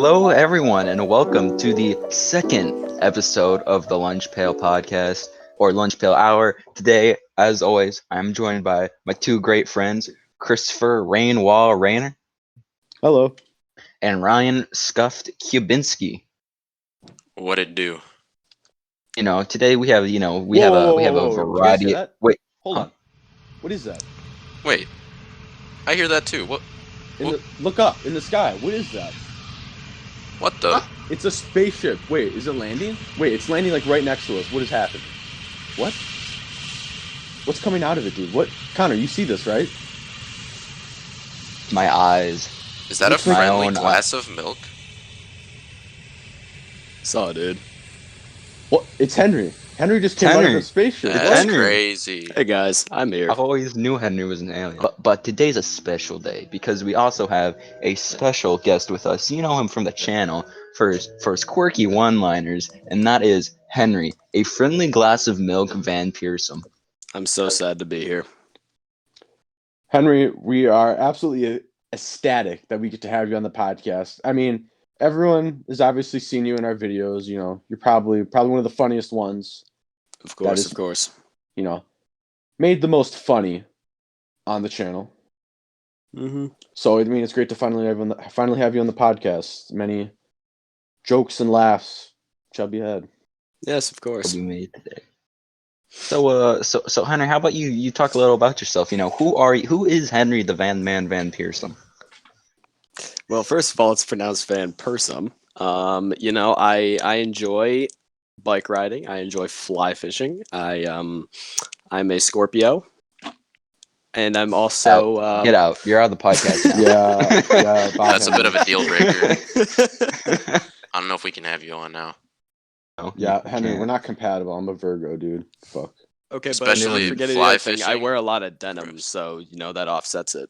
Hello, everyone, and welcome to the second episode of the Lunchpail podcast or Lunchpail Hour. Today, as always, I'm joined by my two great friends, Christopher Rainwall Rayner Hello. and Ryan Scuffed Kubinski. What it do? Today we have, we have a Whoa. Did you guys variety. hear that? Wait, Hold huh? on. What is that? Wait, I hear that too. What? Look up in the sky. What is that? What the? It's a spaceship. Wait, is it landing? Wait, it's landing like right next to us. What has happened? What? What's coming out of it, dude? What? Connor, you see this, right? My eyes. Is that a Looks like friendly my own glass of milk? Saw, dude. What? It's Henry. Henry just came out of Henry. the spaceship. That's Henry. crazy. Hey guys, I'm here. I always knew Henry was an alien. But today's a special day because we also have a special guest with us. You know him from the channel for his quirky one-liners, and that is Henry, a friendly glass of milk Van Pearsum. I'm so sad to be here. Henry, we are absolutely ecstatic that we get to have you on the podcast. I mean, everyone has obviously seen you in our videos. You know, you're probably one of the funniest ones. Of course, is- of course. You know, made the most funny on the channel. Mm-hmm. So I mean, it's great to finally have you on the podcast. Many jokes and laughs shall be had. Yes, of Will course. be made today. So Henry, how about you talk a little about yourself? You know, who is Henry the Van Pearsum? Well, first of all, it's pronounced Van Persum. I enjoy bike riding. I enjoy fly fishing. I'm a Scorpio, and I'm also Get out! You're out of the podcast now. Yeah, bye, That's a Henry. bit of a deal breaker. I don't know if we can have you on now. No, Yeah, you Henry, can't. we're not compatible. I'm a Virgo, dude. Fuck. Okay, Especially but you're forgetting the fly other thing. I fishing. wear a lot of denim, so that offsets it.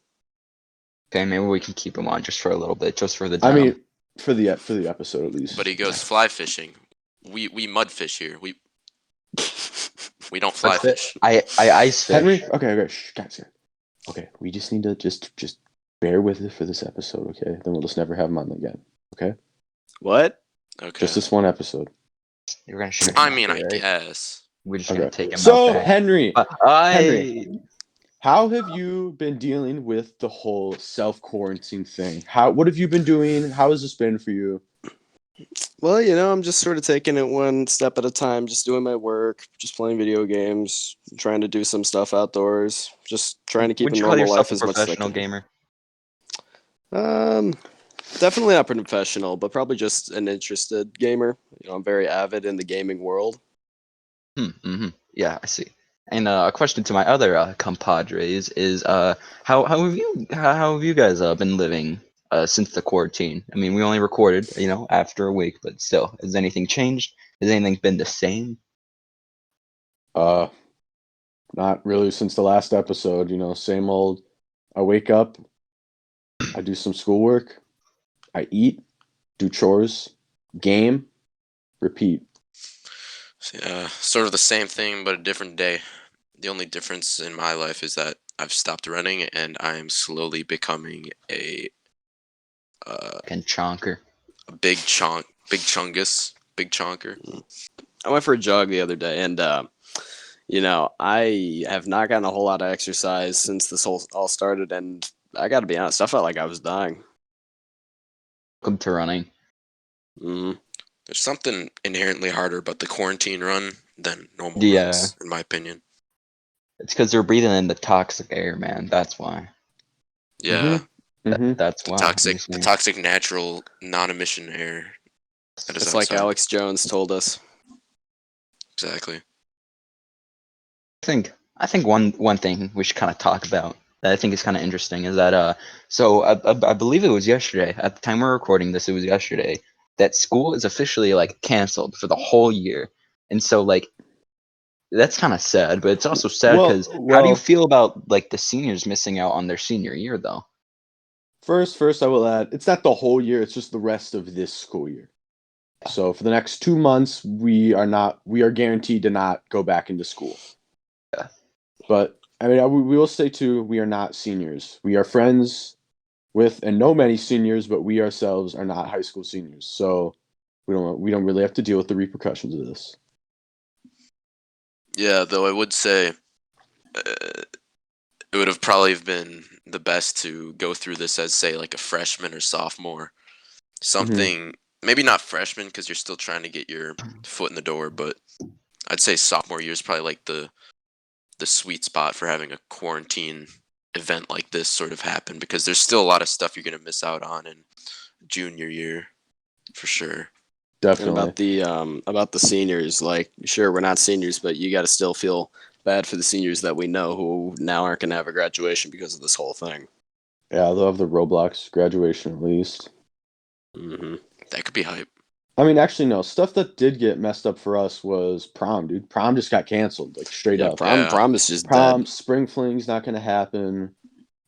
Okay, maybe we can keep him on just for a little bit, just for the I denim. mean, for the episode at least. But he goes fly fishing. We mud fish here. We don't fly Let's fit- fish. I ice fish. Henry, okay, shh, guys. Okay, we just need to just bear with it for this episode, okay? Then we'll just never have him on again, okay? What? Okay. Just this one episode. You're gonna shoot him I out mean, there, I right? guess. We're just Okay. gonna take him out So, there. Henry, Henry. how have you been dealing with the whole self-quarantine thing? What have you been doing? How has this been for you? Well, I'm just sort of taking it one step at a time, just doing my work, just playing video games, trying to do some stuff outdoors, just trying to keep Would a you call normal yourself life a as much as I professional can. gamer? Definitely not professional, but probably just an interested gamer. I'm very avid in the gaming world. Yeah, I see. And a question to my other compadres is, how have you guys been living since the quarantine? I mean, we only recorded, after a week, but still, has anything changed? Has anything been the same? Not really since the last episode, same old. I wake up, I do some schoolwork, I eat, do chores, game, repeat. Sort of the same thing, but a different day. The only difference in my life is that I've stopped running and I am slowly becoming a And chonker. big chungus, big chonker. I went for a jog the other day, and I have not gotten a whole lot of exercise since this all started, and I got to be honest, I felt like I was dying. Welcome to running. hmm There's something inherently harder about the quarantine run than normal Yeah. runs, in my opinion. It's because they're breathing in the toxic air, man. That's why. Yeah, Mm-hmm. That's why. the toxic natural non-emission air. That is It's like outside. Alex Jones told us. Exactly. I think one thing we should kind of talk about that I think is kind of interesting is that so I believe it was yesterday, at the time we're recording this, it was yesterday, that school is officially like canceled for the whole year. And so like that's kind of sad, but it's also sad because how do you feel about like the seniors missing out on their senior year though? First, I will add, it's not the whole year, it's just the rest of this school year. So for the next 2 months, we are guaranteed to not go back into school. Yeah. But I mean, we will say too, we are not seniors. We are friends with and know many seniors, but we ourselves are not high school seniors, so we don't really have to deal with the repercussions of this. Yeah, though I would say it would have probably been the best to go through this as, say, like a freshman or sophomore. Something, maybe not freshman because you're still trying to get your foot in the door, but I'd say sophomore year is probably like the sweet spot for having a quarantine event like this sort of happen, because there's still a lot of stuff you're going to miss out on in junior year for sure. And Definitely. about the seniors, like sure we're not seniors, but you got to still feel bad for the seniors that we know who now aren't going to have a graduation because of this whole thing. Yeah, they'll have the Roblox graduation at least. Hmm. That could be hype. I mean, actually, no. Stuff that did get messed up for us was prom, dude. Prom just got canceled, like straight Yeah, up. Yeah. prom is just Prom, dead. spring fling's not going to happen.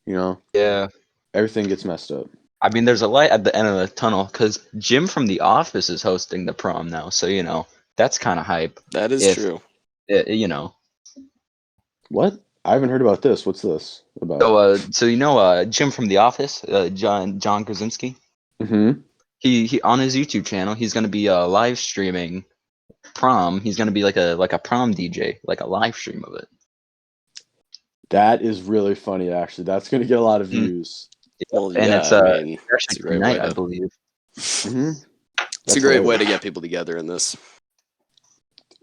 You know, Yeah. everything gets messed up. I mean, there's a light at the end of the tunnel because Jim from The Office is hosting the prom now, so that's kind of hype. That is If true. What? I haven't heard about this. What's this about? so Jim from The Office, John Krasinski. Mm-hmm. He on his YouTube channel, he's gonna be live streaming prom. He's gonna be like a prom DJ, like a live stream of it. That is really funny, actually. That's going to get a lot of Mm. views. Well, And yeah, it's I mean, it's actually a great way tonight, I to believe. Mm-hmm. it's a great way to get people together in this.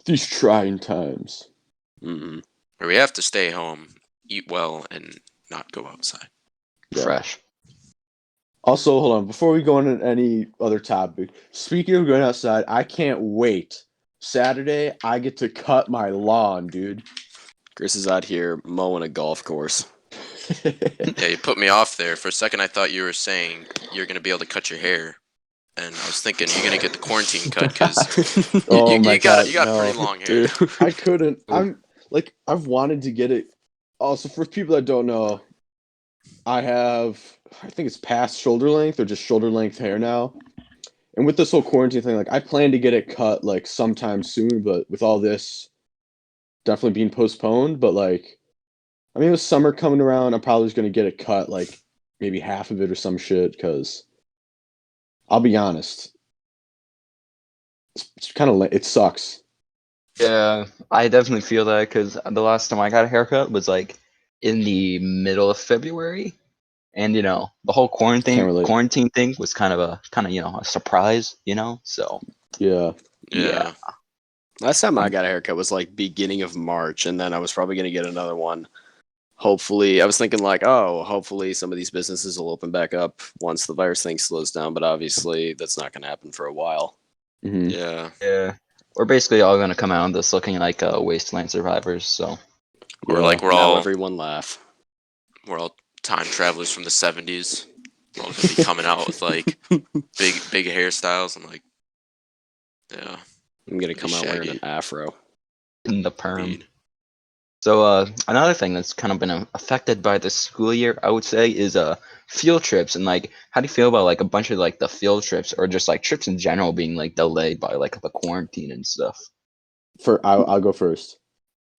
These trying times. Hmm. Where we have to stay home, eat well, and not go outside. Yeah. Fresh. Also, hold on. Before we go on to any other topic, speaking of going outside, I can't wait. Saturday, I get to cut my lawn, dude. Chris is out here mowing a golf course. Yeah, you put me off there. For a second, I thought you were saying you're going to be able to cut your hair. And I was thinking you're going to get the quarantine cut because Oh my God, you got no. pretty long hair. Dude. I couldn't. I've wanted to get it. Also, for people that don't know, I think it's past shoulder length or just shoulder length hair now. And with this whole quarantine thing, like I plan to get it cut like sometime soon, but with all this definitely being postponed, but like I mean with summer coming around, I'm probably just gonna get it cut like maybe half of it or some shit, because I'll be honest. It's kind of it sucks. Yeah, I definitely feel that because the last time I got a haircut was like in the middle of February, and the whole Can't relate. quarantine thing was kind of a surprise, So Yeah. Yeah. Last time I got a haircut was like beginning of March, and then I was probably gonna get another one. Hopefully, I was thinking like, oh, hopefully some of these businesses will open back up once the virus thing slows down, but obviously that's not gonna happen for a while. Hmm. Yeah. Yeah, we're basically all gonna come out of this looking like wasteland survivors. So Or Yeah. like Now everyone laugh. we're all time travelers from the 70s. We're all going to be coming out with like big hairstyles and like, yeah. I'm gonna come out wearing Shaggy. an afro. in the perm. Indeed. So another thing that's kind of been affected by the school year, I would say, is field trips. And like, how do you feel about like a bunch of like the field trips or just like trips in general being like delayed by like the quarantine and stuff? I'll go first.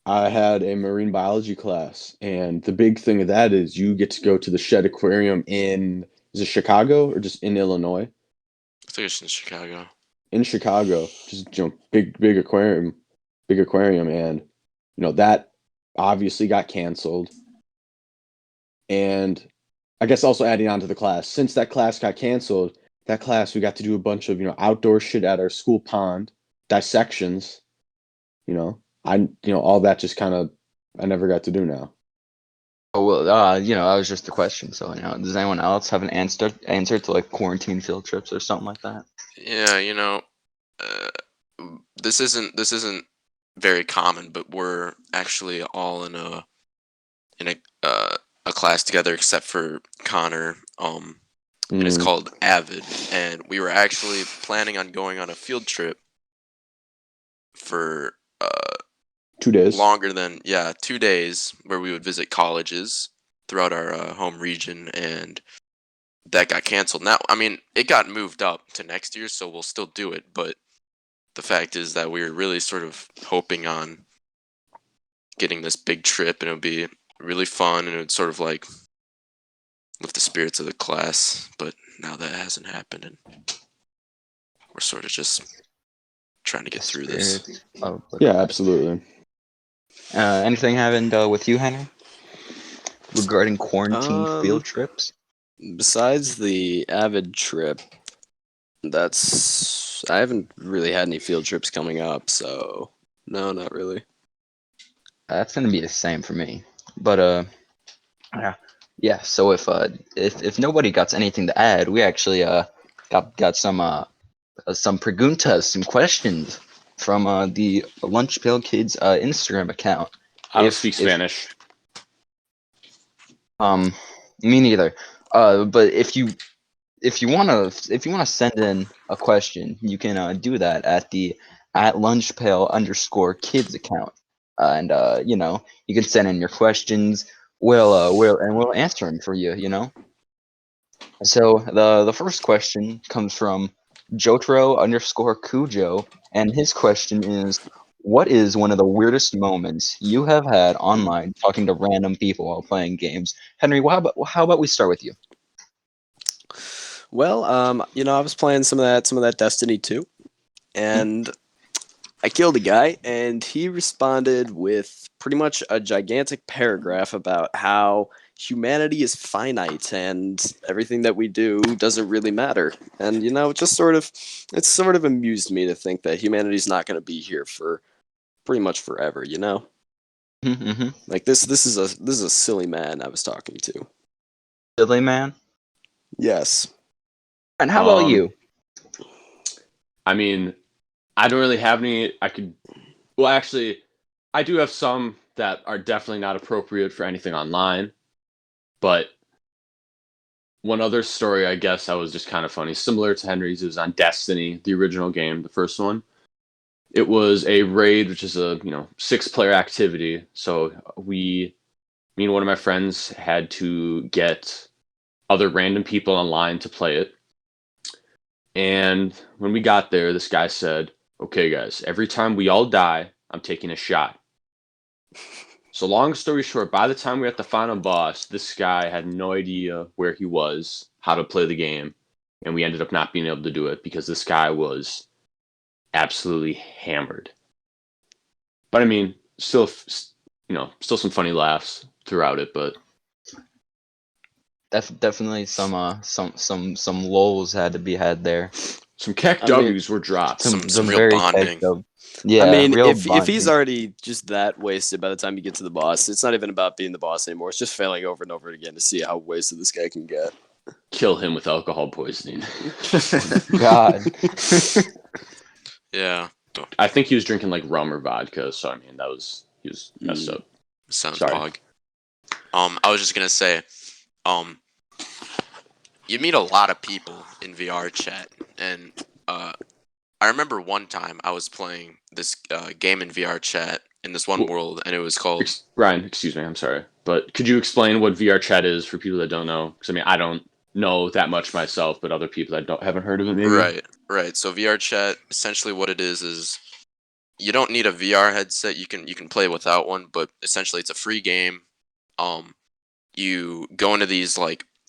I had a marine biology class, and the big thing of that is you get to go to the Shed Aquarium is it Chicago or just in Illinois? I think it's in Chicago. In Chicago, just big aquarium, and that obviously got canceled. And I guess also adding on to the class, since that class got canceled, that class we got to do a bunch of outdoor shit at our school pond, dissections, all that just kind of I never got to do now. Oh well, that was just a question. So does anyone else have an answer to like quarantine field trips or something like that? Yeah, this isn't very common, but we're actually all in a class together except for Connor. And it's called Avid, and we were actually planning on going on a field trip for 2 days. longer than 2 days, where we would visit colleges throughout our home region, and that got canceled. Now, I mean, it got moved up to next year, so we'll still do it, but the fact is that we were really sort of hoping on getting this big trip, and it would be really fun, and it would sort of like lift the spirits of the class, but now that hasn't happened, and we're sort of just trying to get through this. Spirits of the Yeah, class. absolutely. Anything happened with you, Henry, regarding quarantine field Um, trips? Besides the Avid trip, I haven't really had any field trips coming up, so no, not really. That's gonna be the same for me. But yeah, yeah. So if nobody got anything to add, we actually got some preguntas, some questions from the Lunchpail Kids Instagram account. I don't speak If Spanish. Me neither. But if you wanna send in a question, you can do that at the at lunchpail_kids account, and you can send in your questions. We'll answer them for you. You know. So the first question comes from Jotro_Cujo, and his question is, what is one of the weirdest moments you have had online talking to random people while playing games? Henry, how about we start with you? Well, I was playing some of that Destiny 2, and I killed a guy, and he responded with pretty much a gigantic paragraph about how humanity is finite and everything that we do doesn't really matter. And it's sort of amused me to think that humanity's not going to be here for pretty much forever. Mm-hmm. Like this is a silly man I was talking to. Silly man. Yes. And how about Um, you? I mean, I don't really have any. Well, actually, I do have some that are definitely not appropriate for anything online. But one other story, I guess, that was just kind of funny, similar to Henry's. It was on Destiny, the original game, the first one. It was a raid, which is a 6-player activity. So me and one of my friends had to get other random people online to play it. And when we got there, this guy said, "Okay, guys, every time we all die, I'm taking a shot." So long story short, by the time we were at the final boss, this guy had no idea where he was, how to play the game, and we ended up not being able to do it because this guy was absolutely hammered. But I mean, still some funny laughs throughout it. But Definitely some lulls had to be had there. some keck I mean, W's were dropped. Some Some real very bonding. typed up. I Yeah, mean, real if he's bonding. already just that wasted by the time you get to the boss, it's not even about being the boss anymore. It's just failing over and over again to see how wasted this guy can get. Kill him with alcohol poisoning. God. Yeah, I think he was drinking like rum or vodka. So I mean, he was messed up. sounds Sorry. pog. I was just gonna say, um, you meet a lot of people in VR chat, and I remember one time I was playing this game in VR chat in this one Well, world, and it was called. Ryan, excuse me, I'm sorry, but could you explain what VR chat is for people that don't know? Because I mean, I don't know that much myself, but other people that haven't heard of it, maybe. Right. So VR chat, essentially, what it is you don't need a VR headset. You can play without one, but essentially, it's a free game. Um, you go into these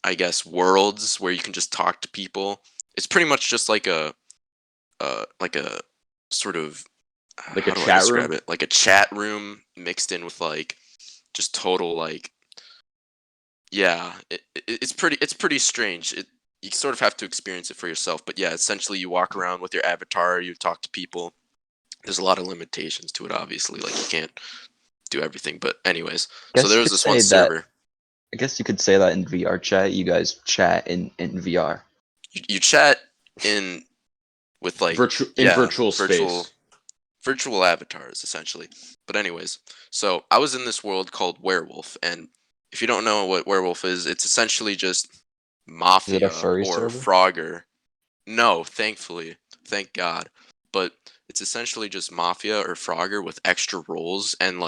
I guess worlds where you can just talk to people. It's pretty much just like a sort of Like a how do I chat describe room. it? Like a chat room mixed in with just total yeah. It's pretty strange. You sort of have to experience it for yourself. But yeah, essentially you walk around with your avatar, you talk to people. There's a lot of limitations to it, obviously. Like you can't do everything. But anyways, so Guess there you was could this one say that. server. I guess you could say that in VR chat. You guys chat in VR. You chat in with Virtual space. virtual avatars essentially. But anyways, so I was in this world called Werewolf, and if you don't know what Werewolf is, it's essentially just Is it a Mafia furry or server? Frogger. No, thankfully, thank God. But it's essentially just Mafia or Frogger with extra roles, and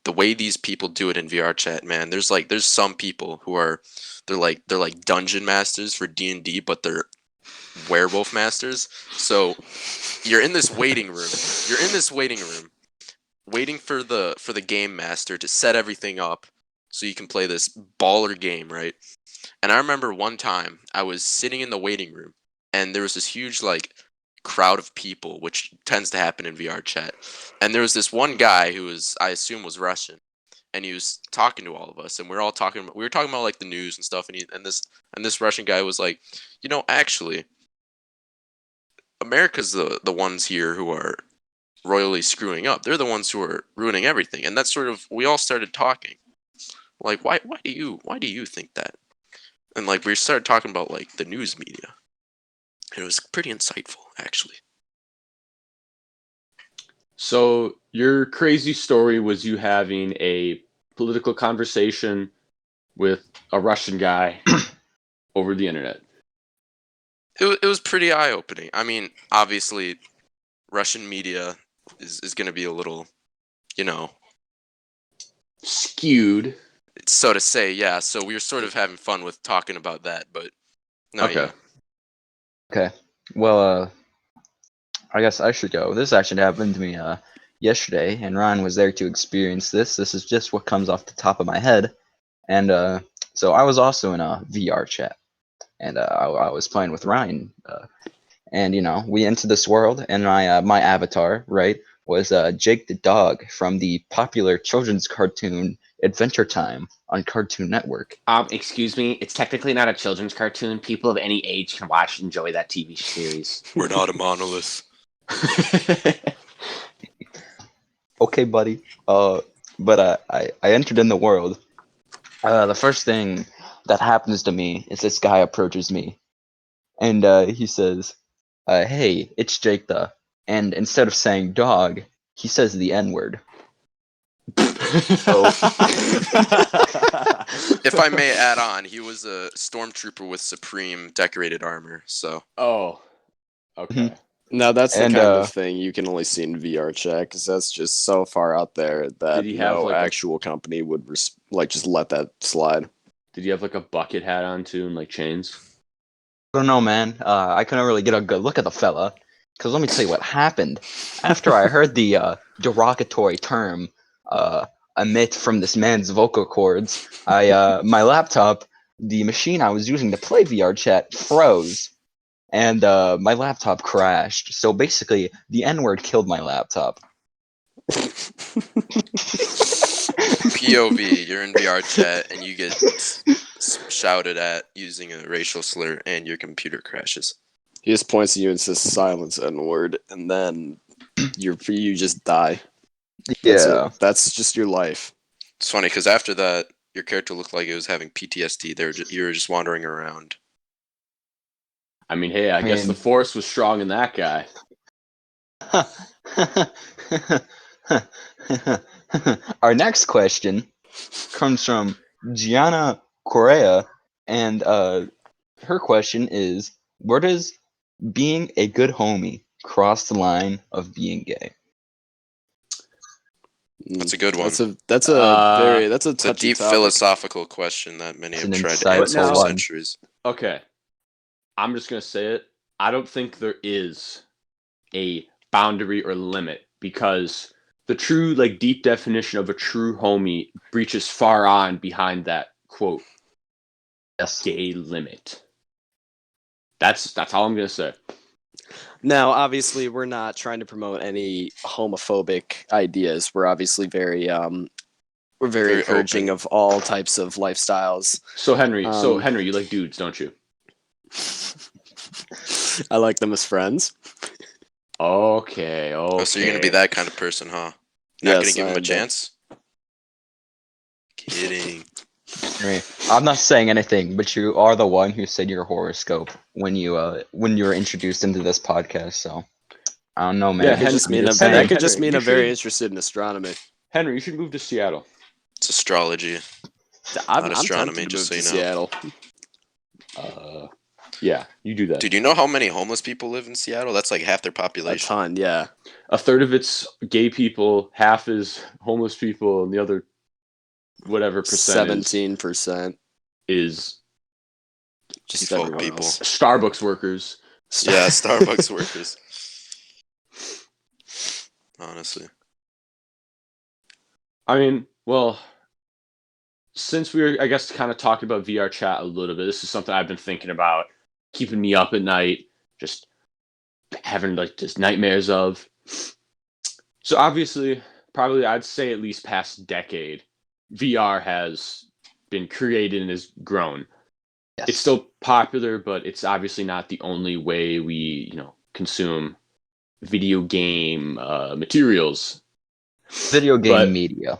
the way these people do it in VR chat, man. There's some people who are they're like dungeon masters for D&D, but they're werewolf masters. So you're in this waiting room. You're in this waiting room, waiting for the game master to set everything up so you can play this baller game, right? And I remember one time I was sitting in the waiting room, and there was this huge like crowd of people, which tends to happen in VR chat. And there was this one guy who was, I assume, was Russian, and he was talking to all of us, and we were all talking. We were talking about like the news and stuff, and this Russian guy was like, actually, America's the ones here who are royally screwing up. They're the ones who are ruining everything. And that's sort of, we all started talking. Like, why do you think that? And like we started talking about like the news media. It was pretty insightful, actually. So your crazy story was you having a political conversation with a Russian guy over the internet. It was pretty eye opening. I mean, obviously, Russian media is going to be a little, skewed. so to say, yeah. So we were sort of having fun with talking about that, but no, Okay. yeah. Okay. Well, I guess I should go. This actually happened to me yesterday, and Ryan was there to experience this. This is just what comes off the top of my head. And so I was also in a VR chat, and I was playing with Ryan. And we entered this world, and my avatar, right, was Jake the dog from the popular children's cartoon Adventure Time on Cartoon Network. Excuse me, it's technically not a children's cartoon. People of any age can watch and enjoy that TV series. We're not a monolith. Okay, buddy. But I entered in the world. The first thing that happens to me is this guy approaches me, and he says, "Hey, it's Jake the," and instead of saying dog, he says the N-word. If I may add on, he was a stormtrooper with supreme decorated armor. So Oh, okay. No, that's the And, kind of thing you can only see in VR chat because that's just so far out there that Did he have, no like, a- actual company would just let that slide. Did you have like a bucket hat on too and like chains? I don't know, man. I couldn't really get a good look at the fella. Because let me tell you what happened. After I heard the derogatory term emit from this man's vocal cords, my laptop, the machine I was using to play VR chat, froze. And my laptop crashed. So basically, the N-word killed my laptop. POV, you're in VR chat and you get shouted at using a racial slur and your computer crashes. He just points at you and says silence N-word, and then you just die. That's Yeah. it. That's just your life. It's funny because after that, your character looked like it was having PTSD. You were just wandering around. I mean, hey, I guess mean- the force was strong in that guy. Our next question comes from Gianna Correa, and her question is, where does being a good homie cross the line of being gay? That's a good one. That's a It's a touchy deep topic. philosophical question that many It's have an tried to insightful answer for one. centuries. Okay. I'm just going to say it. I don't think there is a boundary or limit because the true, like, deep definition of a true homie reaches far on behind that, quote, Yes. gay limit. That's all I'm going to say. Now, obviously, we're not trying to promote any homophobic ideas. We're obviously very Very encouraging open. of all types of lifestyles. So Henry, Um, you like dudes, don't you? I like them as friends. Okay. Oh, so you're gonna be that kind of person, huh? Not Yes, gonna give I him a am that. chance? Kidding. Right. I'm not saying anything, but you are the one who said your horoscope when you were introduced into this podcast. So I don't know, man. Yeah, That could just Henry, mean just saying, that could just Henry, mean you I'm very should- interested in astronomy. Henry, you should move to Seattle. It's astrology. I'm astronomy, tempted to just move so you to know. Seattle. Yeah, you do that. Dude, you know how many homeless people live in Seattle? That's like half their A population. ton, yeah. A third of it's gay people, half is homeless people, and the other whatever percent 17%. is Just Default everyone people. else. Starbucks workers. Yeah, Starbucks workers. Honestly. I mean, well, since we were, I guess, kind of talking about VR chat a little bit, this is something I've been thinking about, keeping me up at night, just having like just nightmares of. So obviously, probably I'd say at least past decade, VR has been created and has grown. Yes. It's still popular, but it's obviously not the only way we, consume video game materials. Video game But media.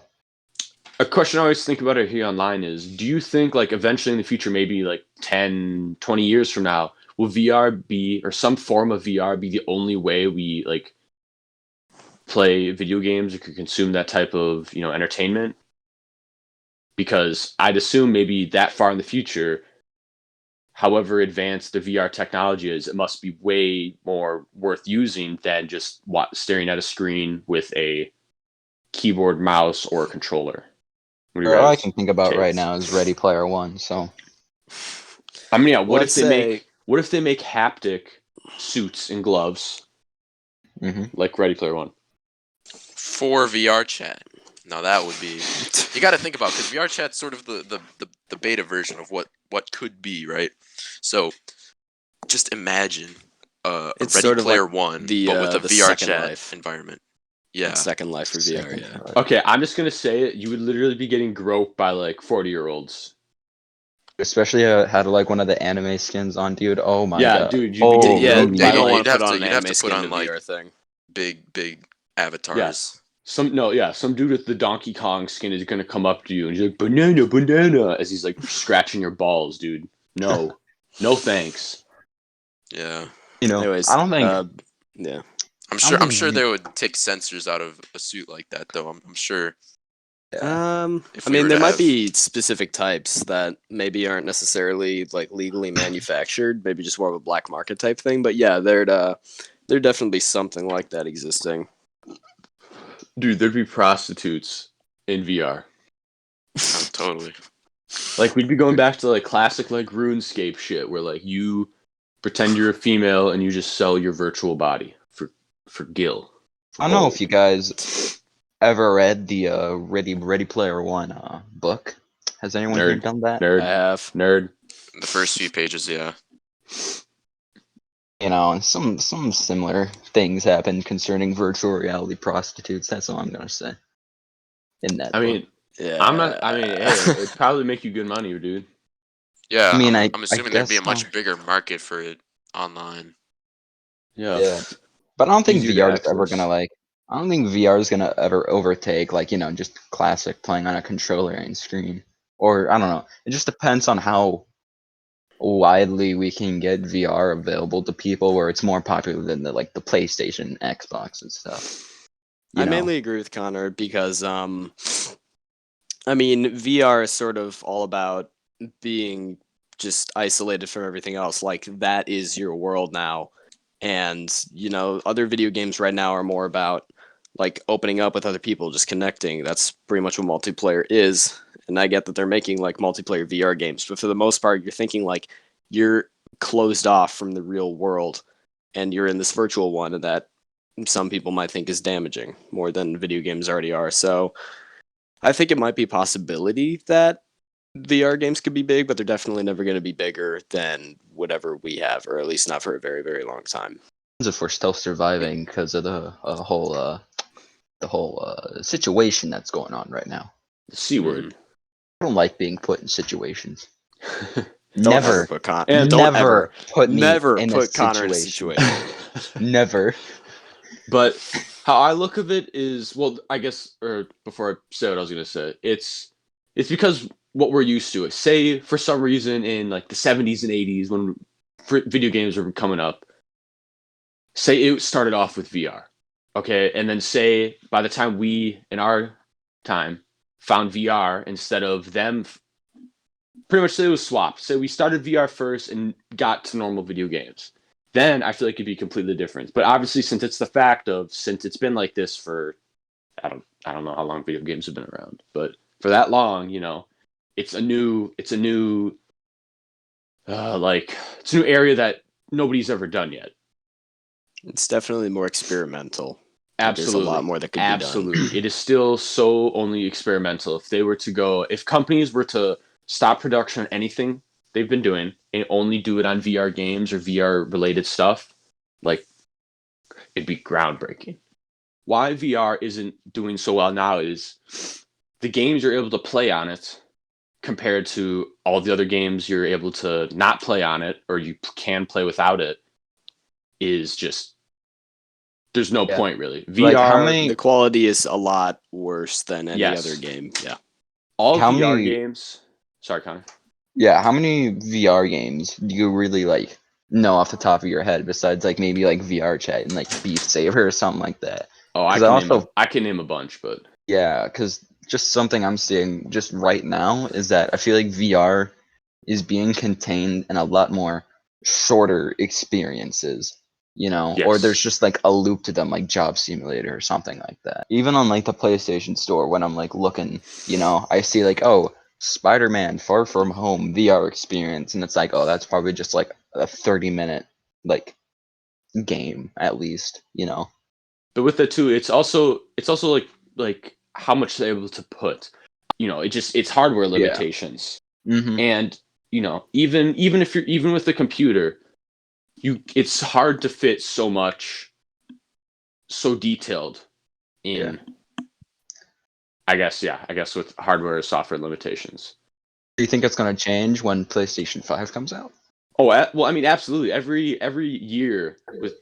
a question I always think about it here online is, do you think like eventually in the future, maybe like 10, 20 years from now, will VR be, or some form of VR be the only way we like play video games or could consume that type of, entertainment? Because I'd assume maybe that far in the future, however advanced the VR technology is, it must be way more worth using than just staring at a screen with a keyboard, mouse, or a controller. What are your All I guys' can think about right takes? now is Ready Player One. So I mean, yeah. Well, What let's if they say- make haptic suits and gloves mhm. like Ready Player One? For VR chat. Now that would be you got to think about, because VR chat's sort of the beta version of what could be, right? So just imagine a It's Ready sort of Player like One, the, but with a the VR Second chat Life. environment. Yeah, Second Life for VR, Second yeah. thought. Okay, I'm just gonna say it. You would literally be getting groped by like 40-year-olds. Especially had like one of the anime skins on, dude. Oh my Yeah, god. dude, you'd be getting Yeah, groped you by don't like want to you'd put on an have to anime put skin on, to like, VR thing. big avatars. some dude with the Donkey Kong skin is gonna come up to you and he's like, banana, banana, as he's like scratching your balls, dude. No, no thanks. Yeah, Anyways, I don't think yeah. I'm I don't sure think they would take sensors out of a suit like that, though. I'm sure. If I we mean, were there to might have- be specific types that maybe aren't necessarily like legally manufactured, maybe just more of a black market type thing. But yeah, there'd definitely be something like that existing. Dude, there'd be prostitutes in VR. Oh, totally. Like we'd be going back to like classic like RuneScape shit, where like you pretend you're a female and you just sell your virtual body for gil. I don't know if you guys ever read the Ready Player One book. Has anyone here Nerd. done that? Nerd. I have. Nerd. The first few pages, yeah. And some similar things happen concerning virtual reality prostitutes. That's all I'm gonna say. In that I book. mean, Yeah. I'm not. I mean, hey, it'd probably make you good money, dude. Yeah, I mean, I'm I assuming there'd be a guess much so. bigger market for it online. Yeah. But I don't think Easier to VR is ever access. gonna I don't think VR is gonna ever overtake just classic playing on a controller and screen. Or I don't know. It just depends on how widely we can get VR available to people, where it's more popular than the PlayStation, Xbox, and stuff. I mainly agree with Connor because I mean, VR is sort of all about being just isolated from everything else. Like that is your world now. And, other video games right now are more about like opening up with other people, just connecting. That's pretty much what multiplayer is. And I get that they're making like multiplayer VR games, but for the most part, you're thinking like you're closed off from the real world and you're in this virtual one, and that some people might think is damaging more than video games already are. So I think it might be a possibility that VR games could be big, but they're definitely never going to be bigger than whatever we have, or at least not for a very, very long time. If we're still surviving because of the whole situation that's going on right now. The C word. I don't like being put in situations. Don't Never ever put Connor. And Don't never ever put me never in put a Connor in a situation. situation. Never. But how I look of it is, well, I guess, or before I say what I was gonna say, it's because what we're used to. Say for some reason in like the 70s and 80s when video games were coming up, say it started off with VR, okay, and then say by the time we in our time found VR instead of them, pretty much say it was swapped. Say we started VR first and got to normal video games. Then I feel like it'd be completely different. But obviously, since it's been like this for, I don't know how long video games have been around, but for that long, it's a new it's a new area that nobody's ever done yet. It's definitely more experimental. There's a lot more that could be done. Absolutely. It is still so only experimental. If companies were to stop production on anything they've been doing and only do it on VR games or VR related stuff, like, it'd be groundbreaking. Why VR isn't doing so well now is the games you're able to play on it compared to all the other games you're able to not play on it or you can play without it is just, there's no Yeah. point really. Like, VR, how many- The quality is a lot worse than any Yes. other game. Yeah. all How VR many- games. Sorry, Connor. Yeah, how many VR games do you really like know off the top of your head besides like maybe like VR Chat and like Beat Saber or something like that? Oh, I 'Cause can, I can name a bunch, but Yeah, because just something I'm seeing just right now is that I feel like VR is being contained in a lot more shorter experiences, or Yes. there's just like a loop to them, like Job Simulator or something like that. Even on like the PlayStation Store, when I'm like looking, I see like, oh, Spider-Man Far From Home VR experience, and it's like, oh, that's probably just like a 30-minute like game at least. But with the two, it's also like how much they're able to put. It's hardware limitations. Mm-hmm. And even with the computer, it's hard to fit so much so detailed in I guess with hardware or software limitations. Do you think it's going to change when PlayStation 5 comes out? Oh, well, I mean, absolutely. Every year with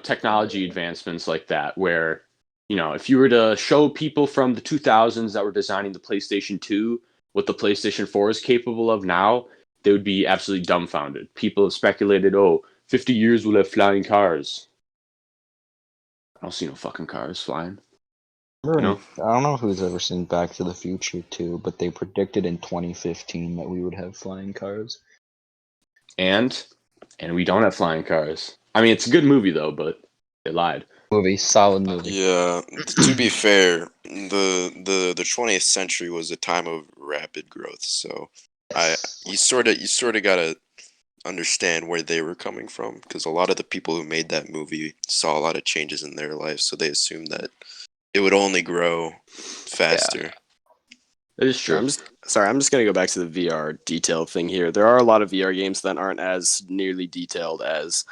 technology advancements like that, where if you were to show people from the 2000s that were designing the PlayStation 2 what the PlayStation 4 is capable of now, they would be absolutely dumbfounded. People have speculated, 50 years we'll have flying cars. I don't see no fucking cars flying. I don't know who's ever seen Back to the Future 2, but they predicted in 2015 that we would have flying cars. And we don't have flying cars. I mean, it's a good movie though, but they lied. Solid movie. Yeah, to be fair, the 20th century was a time of rapid growth, so you sort of gotta understand where they were coming from, because a lot of the people who made that movie saw a lot of changes in their life, so they assumed that it would only grow faster. It is true. I'm just gonna go back to the VR detail thing here. There are a lot of VR games that aren't as nearly detailed as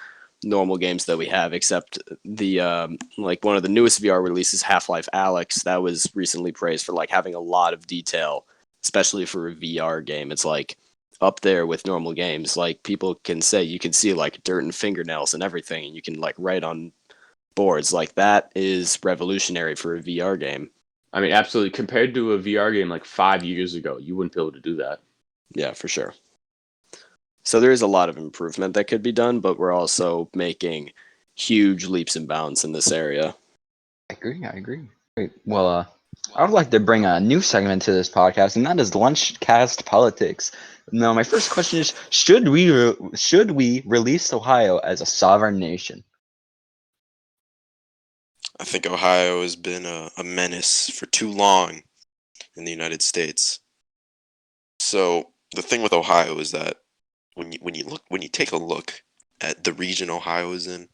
normal games that we have, except the like one of the newest VR releases, Half-Life Alyx, that was recently praised for like having a lot of detail, especially for a VR game. It's like up there with normal games. Like people can say you can see like dirt and fingernails and everything, and you can like write on boards. Like that is revolutionary for a VR game. I mean, absolutely. Compared to a VR game like 5 years ago, you wouldn't be able to do that. Yeah, for sure. So there is a lot of improvement that could be done, but we're also making huge leaps and bounds in this area. I agree. Great. Well, I would like to bring a new segment to this podcast, and that is Lunchcast Politics. Now, my first question is: should we release Ohio as a sovereign nation? I think Ohio has been a menace for too long in the United States. So the thing with Ohio is that when you take a look at the region Ohio is in,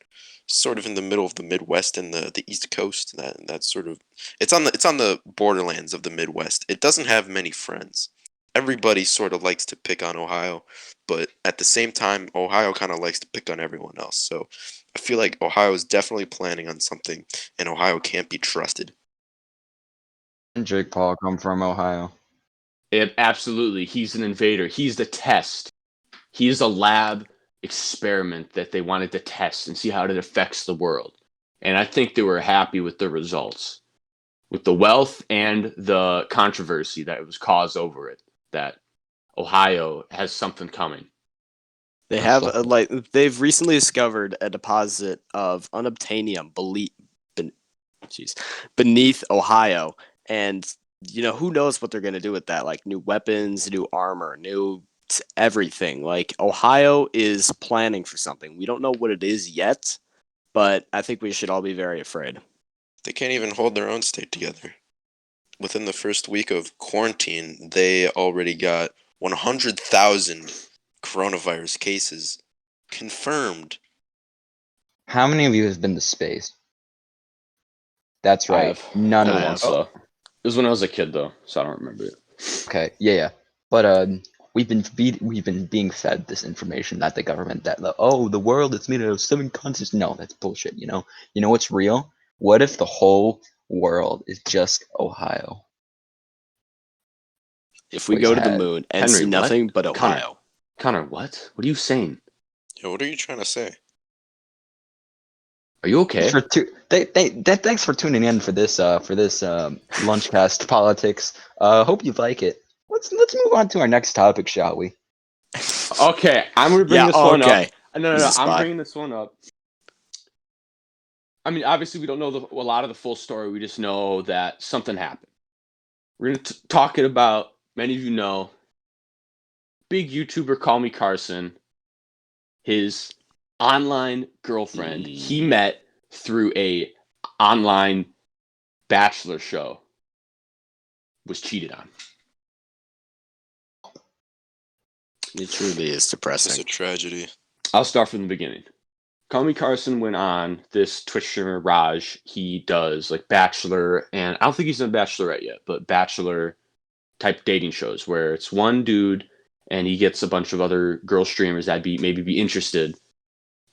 sort of in the middle of the Midwest and the East Coast, that's sort of it's on the borderlands of the Midwest. It doesn't have many friends. Everybody sort of likes to pick on Ohio, but at the same time, Ohio kind of likes to pick on everyone else. So I feel like Ohio is definitely planning on something, and Ohio can't be trusted. And Jake Paul come from Ohio. Absolutely. He's an invader. He's the test. He's a lab experiment that they wanted to test and see how it affects the world. And I think they were happy with the results, with the wealth and the controversy that was caused over it, that Ohio has something coming. They have they've recently discovered a deposit of unobtainium beneath Ohio, and who knows what they're going to do with that? Like new weapons, new armor, new everything. Like Ohio is planning for something. We don't know what it is yet, but I think we should all be very afraid. They can't even hold their own state together. Within the first week of quarantine, they already got 100,000 coronavirus cases confirmed. How many of you have been to space? That's I right. have. None of I us. have. It was when I was a kid though, so I don't remember it. Okay, yeah. But we've been being fed this information that the government that the world is made out of 7 continents. No, that's bullshit. You know what's real? What if the whole world is just Ohio? If we Always go to the had. moon and Henry, see what? nothing but Connor. Ohio, Connor, what? What are you saying? Yo, what are you trying to say? Are you okay? Thanks for tuning in for this Lunchcast politics. Hope you like it. Let's move on to our next topic, shall we? Okay, I'm gonna bring yeah, this one up. okay. No, He's a I'm spy. bringing this one up. I mean, obviously, we don't know a lot of the full story. We just know that something happened. We're gonna talk it about. Many of you know, big YouTuber Call Me Carson, his online girlfriend he met through a online bachelor show was cheated on. It truly is It's depressing. a tragedy. I'll start from the beginning. Call Me Carson went on this Twitch streamer Raj. He does like Bachelor, and I don't think he's done Bachelorette yet, but Bachelor type dating shows where it's one dude and he gets a bunch of other girl streamers that maybe be interested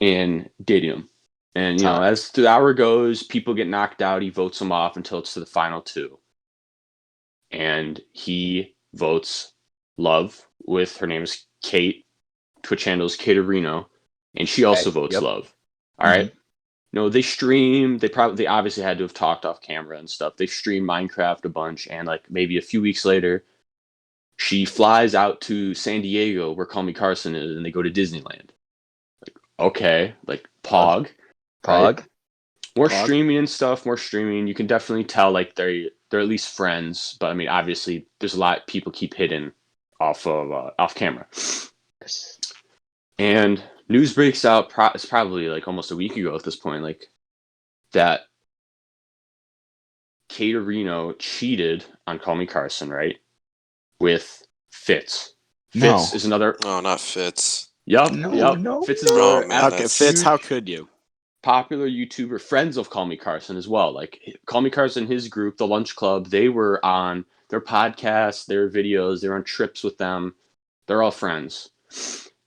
in dating him. And as the hour goes, people get knocked out. He votes them off until it's to the final two, and he votes Love with her name is Kate. Twitch handle is Caterino, and she also votes Yep. Love. All right. No, they stream. They obviously had to have talked off camera and stuff. They stream Minecraft a bunch, and like maybe a few weeks later, she flies out to San Diego where Call Me Carson is, and they go to Disneyland. Like, okay, like Pog. Pog. Right? More Pog. streaming and stuff. More streaming. You can definitely tell like they're at least friends. But I mean, obviously, there's a lot people keep hidden off camera. And news breaks out. It's probably like almost a week ago at this point. Like that Caterino cheated on Call Me Carson, right? With Fitz. Fitz is another. Oh, not Fitz. Yup. No, Fitz is no. another. Man, How, that's Fitz, how huge, could you? popular YouTuber, friends of Call Me Carson as well. Like Call Me Carson, his group, the Lunch Club, they were on their podcasts, their videos, they were on trips with them. They're all friends.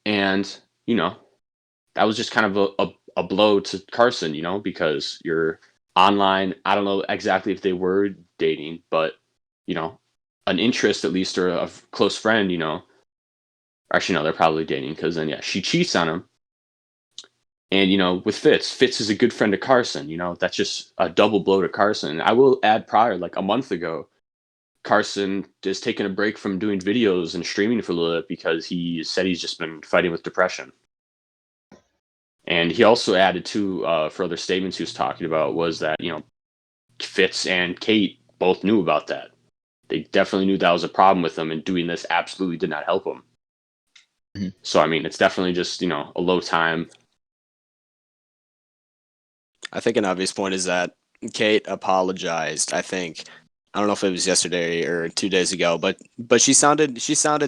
And, that was just kind of a blow to Carson, because you're online. I don't know exactly if they were dating, but, an interest at least or a close friend, actually, no, they're probably dating because then, yeah, she cheats on him. And, with Fitz is a good friend of Carson. That's just a double blow to Carson. I will add prior, like a month ago, Carson is taking a break from doing videos and streaming for a little bit because he said he's just been fighting with depression. And he also added to further statements he was talking about was that, Fitz and Kate both knew about that. They definitely knew that was a problem with him, and doing this absolutely did not help him. Mm-hmm. So, I mean, it's definitely just, a low time. I think an obvious point is that Kate apologized. I don't know if it was yesterday or 2 days ago, but she sounded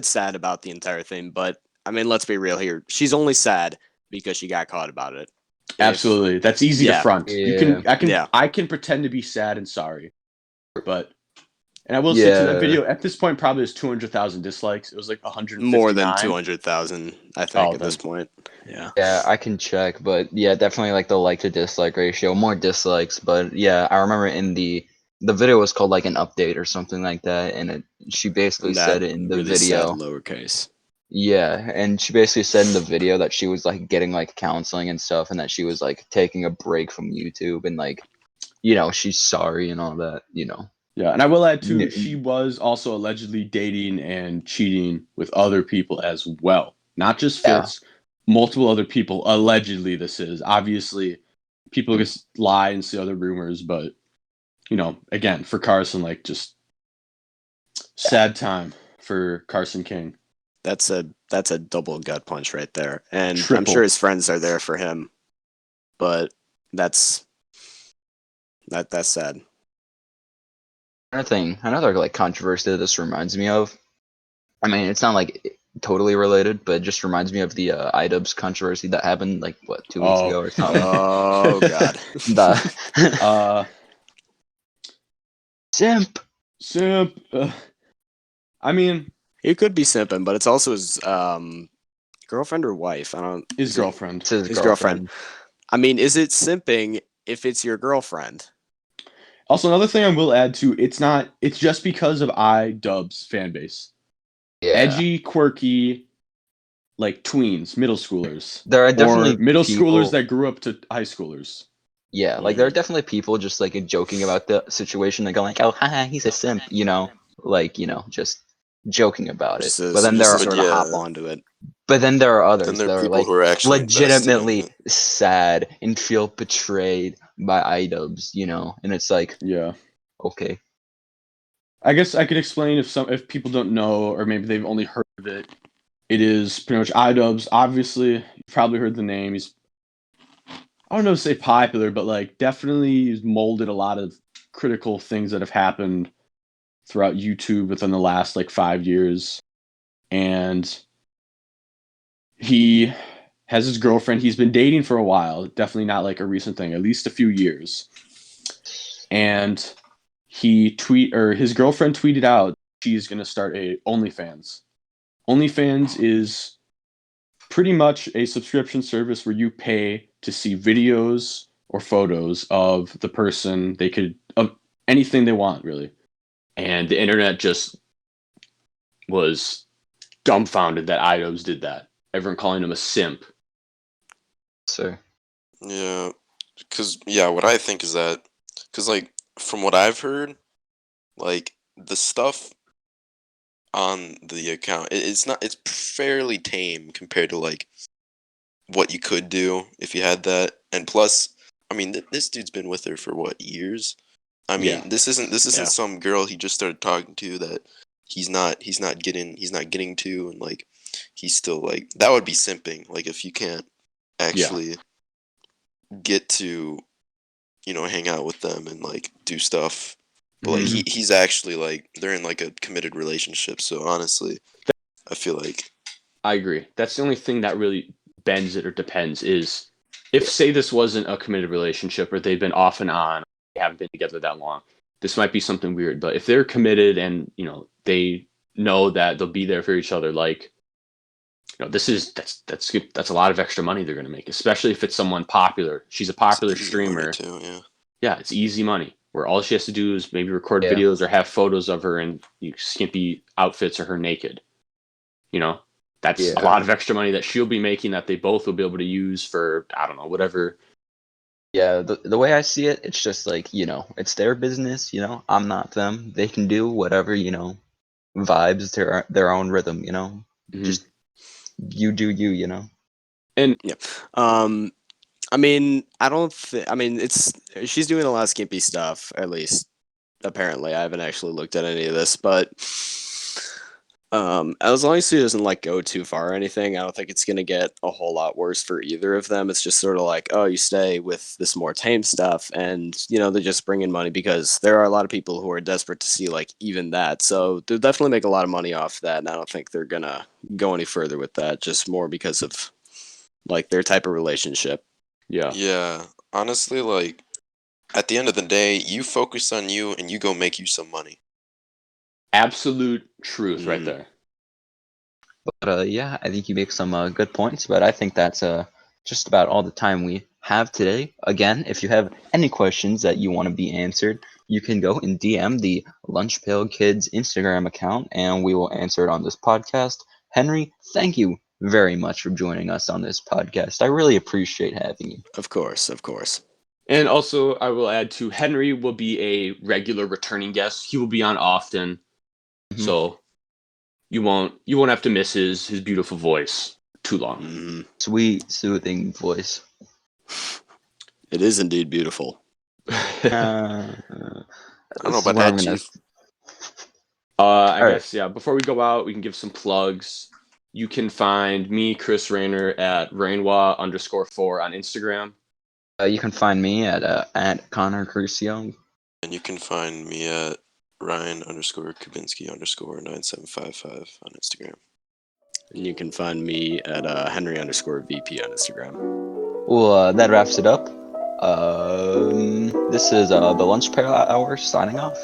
sad about the entire thing. But I mean, let's be real here. She's only sad because she got caught about it. Absolutely, that's easy to front. Yeah. I can pretend to be sad and sorry, and I will say to that video at this point probably has 200,000 dislikes. It was like 159. More than 200,000, I think, at this point. Yeah. Yeah, I can check, but yeah, definitely like the like to dislike ratio, more dislikes. But yeah, I remember in the video was called like an update or something like that, and she basically said it in the really video. sad lowercase. Yeah, and she basically said in the video that she was like getting like counseling and stuff, and that she was like taking a break from YouTube, and like, she's sorry and all that. Yeah, and I will add too, she was also allegedly dating and cheating with other people as well, not just Fitz, multiple other people. Allegedly, this is obviously people just lie and see other rumors, but again, for Carson, like just sad time for Carson King. That's a double gut punch right there, and Triple. I'm sure his friends are there for him, but that's sad. Another like controversy that this reminds me of. I mean, it's not like totally related, but it just reminds me of the iDubbbz controversy that happened like 2 weeks ago or something. Oh God. Simp. Simp. I mean, He could be simping, but it's also his girlfriend or wife. I don't. his is it girlfriend. It's his his girlfriend? girlfriend. I mean, is it simping if it's your girlfriend? Also, another thing I will add to it's just because of iDubbbz fan base. Yeah. Edgy, quirky, like tweens, middle schoolers. There are Or definitely middle people, schoolers that grew up to high schoolers. Yeah, like there are definitely people just like joking about the situation. They go like, "Oh, haha, he's a simp," like just joking about it. Just to, But then there just to are, sort of hop yeah. onto it. but then there are Then others there that are are people like who are actually invested in legitimately it. sad and feel betrayed by iDubbbz, and it's like, Yeah. okay, I guess I could explain if people don't know or maybe they've only heard of it. It is pretty much iDubbbz. Obviously, you've probably heard the name. He's I don't know to say popular, but like definitely he's molded a lot of critical things that have happened throughout YouTube within the last like 5 years. And he has his girlfriend. He's been dating for a while. Definitely not like a recent thing, at least a few years. And his girlfriend tweeted out she's gonna start a OnlyFans. OnlyFans is pretty much a subscription service where you pay to see videos or photos of the person. They could of anything they want, really. And the internet just was dumbfounded that iDubbbz did that. Everyone calling him a simp. so Yeah, because what I think is that, because like from what I've heard, like the stuff on the account, it's fairly tame compared to like what you could do if you had that. And plus, I mean, this dude's been with her for what, years? I mean, Yeah. this isn't Yeah. some girl he just started talking to that he's not getting to, and like he's still like, that would be simping. Like if you can't actually get to hang out with them and like do stuff, but like he's actually like, they're in like a committed relationship. So honestly, I feel like, I agree. That's the only thing that really bends it or depends is if, say, this wasn't a committed relationship or they've been off and on, they haven't been together that long, this might be something weird. But if they're committed and, they know that they'll be there for each other, like, that's a lot of extra money they're going to make, especially if it's someone popular. She's a popular it's easy money streamer. too. Yeah. Yeah, it's easy money where all she has to do is maybe record Yeah. videos or have photos of her in skimpy outfits or her naked. That's a Yeah. lot of extra money that she'll be making that they both will be able to use for, I don't know, whatever. Yeah, the way I see it, it's just like, it's their business, I'm not them. They can do whatever, vibes their own rhythm, Mhm. Just you do you. And I mean, I don't think. I mean, she's doing a lot of skimpy stuff. At least, apparently, I haven't actually looked at any of this, but as long as she doesn't like go too far or anything, I don't think it's gonna get a whole lot worse for either of them. It's just sort of like, oh, you stay with this more tame stuff, and they just bring in money because there are a lot of people who are desperate to see like even that. So they'll definitely make a lot of money off that, and I don't think they're gonna go any further with that. Just more because of like their type of relationship. yeah, Yeah. Honestly, like at the end of the day, you focus on you and you go make you some money. absolute truth right there. But yeah, I think you make some good points, but I think that's just about all the time we have today. Again, if you have any questions that you want to be answered, you can go and DM the Lunchpail Kids Instagram account, and we will answer it on this podcast. Henry, thank you very much for joining us on this podcast. I really appreciate having you. Of course, of course. And also, I will add to Henry will be a regular returning guest. He will be on often, Mhm. so you won't have to miss his beautiful voice too long. Mm-hmm. Sweet, soothing voice. It is indeed beautiful. I I don't know about that, Chief. I All guess, yeah, before we go out, we can give some plugs. You can find me, Chris Rayner, at Rainwa_4 on Instagram. You can find me at Connor Crucio. And you can find me at Ryan_Kabinski_9755 on Instagram. And you can find me at Henry_VP on Instagram. Well, that wraps it up. This is the Lunchpail Hour signing off.